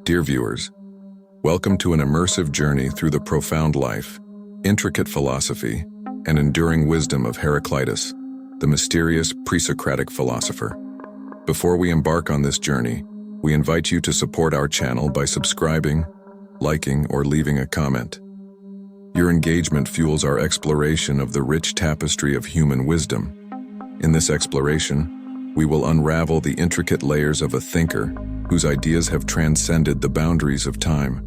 Dear viewers, welcome to an immersive journey through the profound life, intricate philosophy, and enduring wisdom of Heraclitus, the mysterious Pre-Socratic philosopher. Before we embark on this journey, we invite you to support our channel by subscribing, liking, or leaving a comment. Your engagement fuels our exploration of the rich tapestry of human wisdom. In this exploration, we will unravel the intricate layers of a thinker whose ideas have transcended the boundaries of time,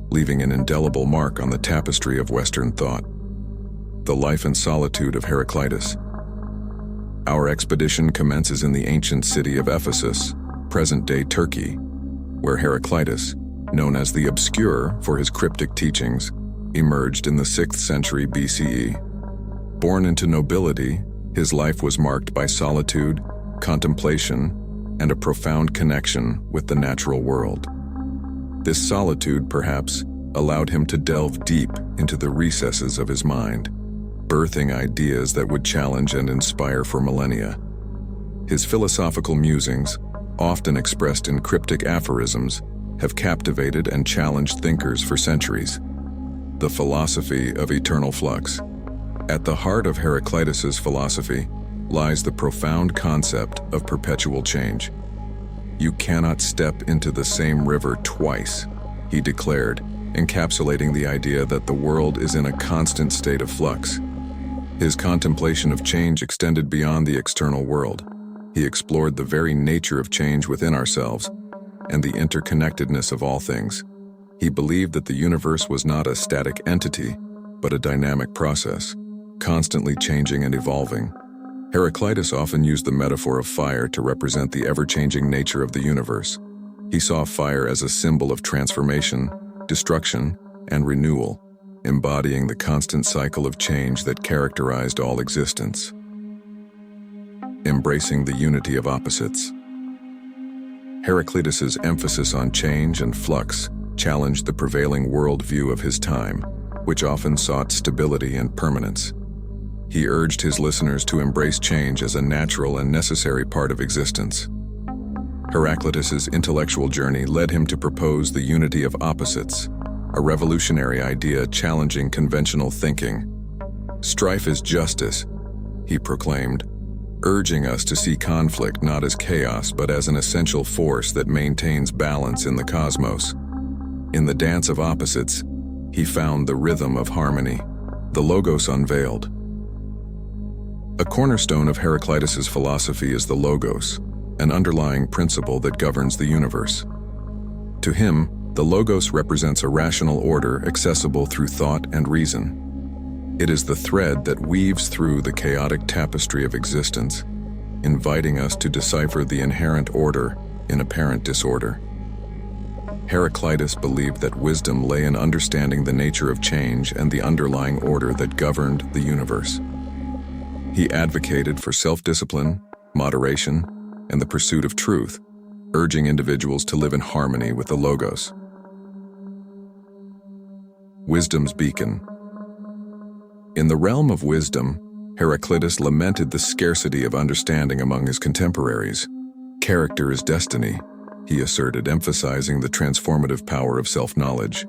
leaving an indelible mark on the tapestry of Western thought. The life and solitude of Heraclitus. Our expedition commences in the ancient city of Ephesus, present-day Turkey, where Heraclitus, known as the Obscure for his cryptic teachings, emerged in the 6th century BCE. Born into nobility, his life was marked by solitude, contemplation, and a profound connection with the natural world. This solitude, perhaps, allowed him to delve deep into the recesses of his mind, birthing ideas that would challenge and inspire for millennia. His philosophical musings, often expressed in cryptic aphorisms, have captivated and challenged thinkers for centuries. The philosophy of eternal flux. At the heart of Heraclitus's philosophy lies the profound concept of perpetual change. You cannot step into the same river twice, he declared, encapsulating the idea that the world is in a constant state of flux. His contemplation of change extended beyond the external world. He explored the very nature of change within ourselves and the interconnectedness of all things. He believed that the universe was not a static entity, but a dynamic process, constantly changing and evolving. Heraclitus often used the metaphor of fire to represent the ever-changing nature of the universe. He saw fire as a symbol of transformation, destruction, and renewal, embodying the constant cycle of change that characterized all existence. Embracing the unity of opposites. Heraclitus's emphasis on change and flux challenged the prevailing worldview of his time, which often sought stability and permanence. He urged his listeners to embrace change as a natural and necessary part of existence. Heraclitus's intellectual journey led him to propose the unity of opposites, a revolutionary idea challenging conventional thinking. Strife is justice, he proclaimed, urging us to see conflict not as chaos but as an essential force that maintains balance in the cosmos. In the dance of opposites, he found the rhythm of harmony, the Logos Unveiled. A cornerstone of Heraclitus's philosophy is the Logos, an underlying principle that governs the universe. To him, the Logos represents a rational order accessible through thought and reason. It is the thread that weaves through the chaotic tapestry of existence, inviting us to decipher the inherent order in apparent disorder. Heraclitus believed that wisdom lay in understanding the nature of change and the underlying order that governed the universe. He advocated for self-discipline, moderation, and the pursuit of truth, urging individuals to live in harmony with the Logos. Wisdom's beacon. In the realm of wisdom, Heraclitus lamented the scarcity of understanding among his contemporaries. Character is destiny, he asserted, emphasizing the transformative power of self-knowledge.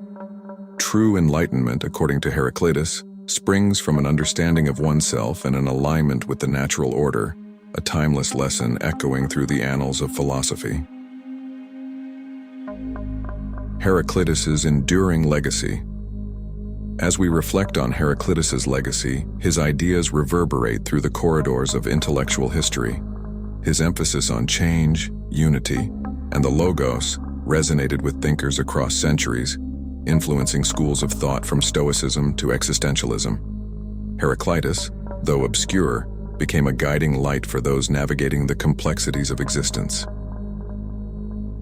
True enlightenment, according to Heraclitus, springs from an understanding of oneself and an alignment with the natural order, a timeless lesson echoing through the annals of philosophy. Heraclitus's enduring legacy. As we reflect on Heraclitus's legacy, his ideas reverberate through the corridors of intellectual history. His emphasis on change, unity, and the Logos resonated with thinkers across centuries, influencing schools of thought from Stoicism to existentialism. Heraclitus, though obscure, became a guiding light for those navigating the complexities of existence.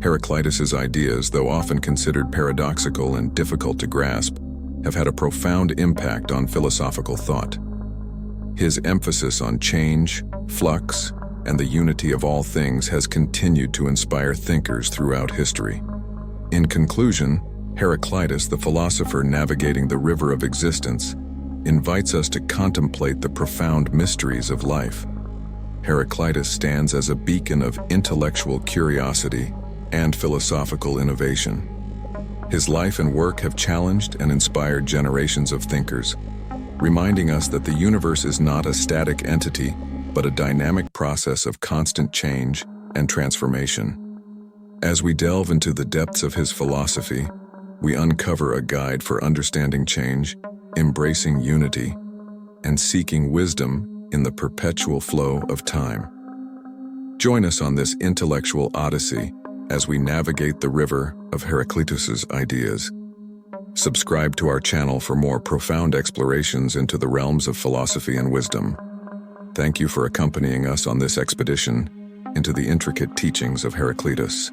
Heraclitus's ideas, though often considered paradoxical and difficult to grasp, have had a profound impact on philosophical thought. His emphasis on change, flux, and the unity of all things has continued to inspire thinkers throughout history. In conclusion, Heraclitus, the philosopher navigating the river of existence, invites us to contemplate the profound mysteries of life. Heraclitus stands as a beacon of intellectual curiosity and philosophical innovation, His life and work have challenged and inspired generations of thinkers, reminding us that the universe is not a static entity, but a dynamic process of constant change and transformation. As we delve into the depths of his philosophy, we uncover a guide for understanding change, embracing unity, and seeking wisdom in the perpetual flow of time. Join us on this intellectual odyssey as we navigate the river of Heraclitus's ideas. Subscribe to our channel for more profound explorations into the realms of philosophy and wisdom. Thank you for accompanying us on this expedition into the intricate teachings of Heraclitus.